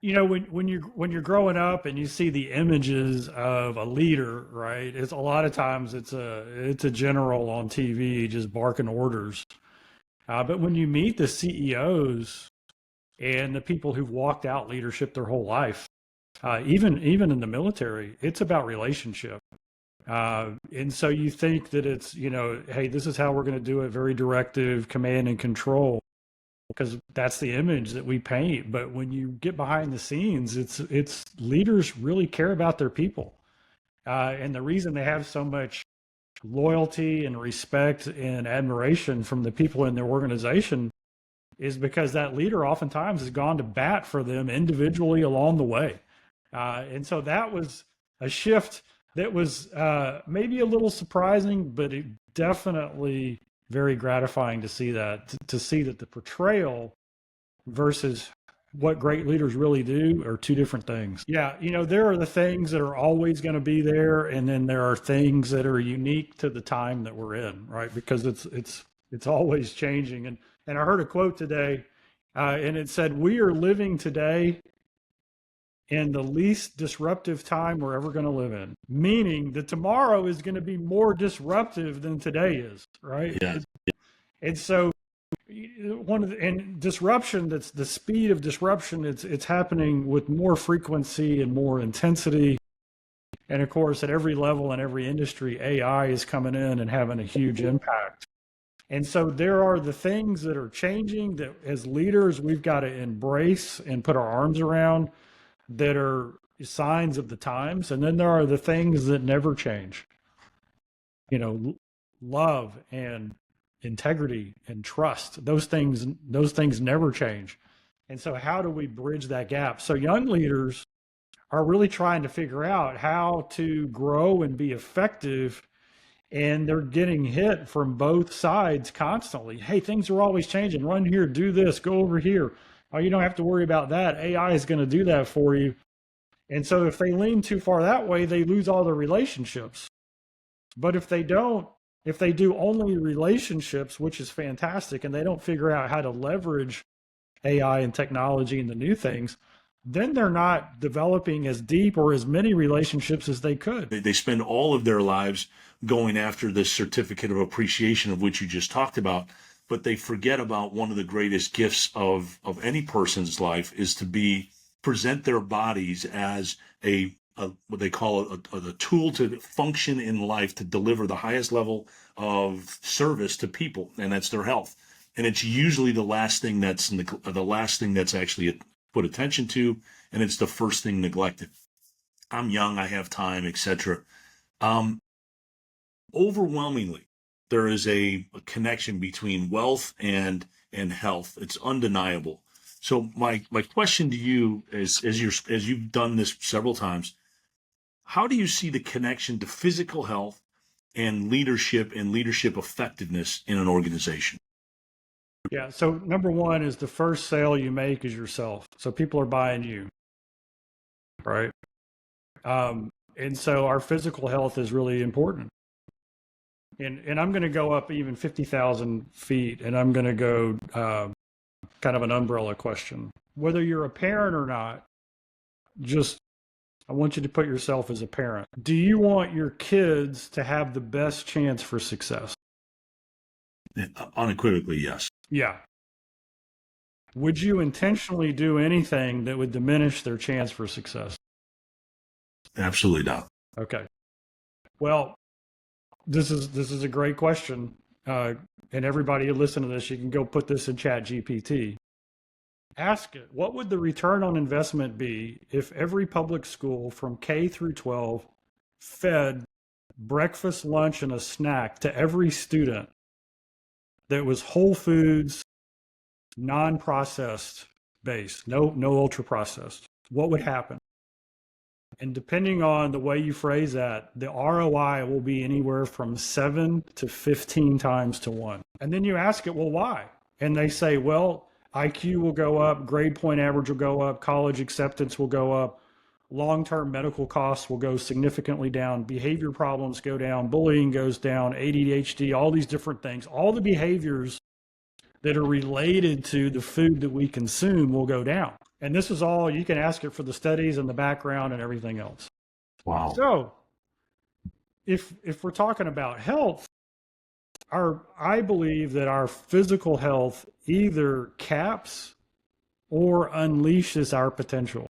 when you're growing up and you see the images of a leader, right? It's a lot of times it's a general on TV just barking orders. But when you meet the CEOs and the people who've walked out leadership their whole life, even in the military, it's about relationship. And so you think that it's, hey, this is how we're going to do it, very directive, command and control, because that's the image that we paint. But when you get behind the scenes, it's leaders really care about their people. And the reason they have so much loyalty and respect and admiration from the people in their organization is because that leader oftentimes has gone to bat for them individually along the way. And so that was a shift that was maybe a little surprising, but it definitely very gratifying to see that, to see that the portrayal versus what great leaders really do are two different things. Yeah, there are the things that are always going to be there, and then there are things that are unique to the time that we're in, right? Because it's always changing. And I heard a quote today, and it said, "We are living today in the least disruptive time we're ever going to live in," meaning that tomorrow is going to be more disruptive than today is, right? Yeah. And so and disruption, that's the speed of disruption, it's happening with more frequency and more intensity. And of course, at every level in every industry, AI is coming in and having a huge impact. And so there are the things that are changing that as leaders, we've got to embrace and put our arms around, that are signs of the times. And then there are the things that never change, love and integrity and trust. Those things never change. And so how do we bridge that gap? So young leaders are really trying to figure out how to grow and be effective, and they're getting hit from both sides constantly. Hey, things are always changing. Run here, do this, go over here. Oh, you don't have to worry about that. AI is going to do that for you. And so if they lean too far that way, they lose all their relationships. But if they do only relationships, which is fantastic, and they don't figure out how to leverage AI and technology and the new things, then they're not developing as deep or as many relationships as they could. They spend all of their lives going after this certificate of appreciation of which you just talked about, but they forget about one of the greatest gifts of any person's life is to present their bodies as what they call a tool to function in life, to deliver the highest level of service to people, and that's their health. And it's usually the last thing that's actually put attention to, and it's the first thing neglected. I'm young, I have time, etc. Overwhelmingly, there is a connection between wealth and health. It's undeniable. So my question to you is, as you've done this several times, how do you see the connection to physical health and leadership effectiveness in an organization? Yeah. So number one is the first sale you make is yourself. So people are buying you, right? And so our physical health is really important. And I'm going to go up even 50,000 feet, and I'm going to go kind of an umbrella question. Whether you're a parent or not, I want you to put yourself as a parent. Do you want your kids to have the best chance for success? Unequivocally, yes. Yeah. Would you intentionally do anything that would diminish their chance for success? Absolutely not. Okay. Well, this is a great question. And everybody who listen to this, you can go put this in Chat GPT. Ask it, what would the return on investment be if every public school from K through 12 fed breakfast, lunch, and a snack to every student that was whole foods, non-processed based, no ultra processed? What would happen? And depending on the way you phrase that, the ROI will be anywhere from 7 to 15 times to 1. And then you ask it, well, why? And they say, well, IQ will go up, grade point average will go up, college acceptance will go up, long-term medical costs will go significantly down, behavior problems go down, bullying goes down, ADHD, all these different things. All the behaviors that are related to the food that we consume will go down. And this is all, you can ask it for the studies and the background and everything else. Wow. So if we're talking about health, I believe that our physical health either caps or unleashes our potential.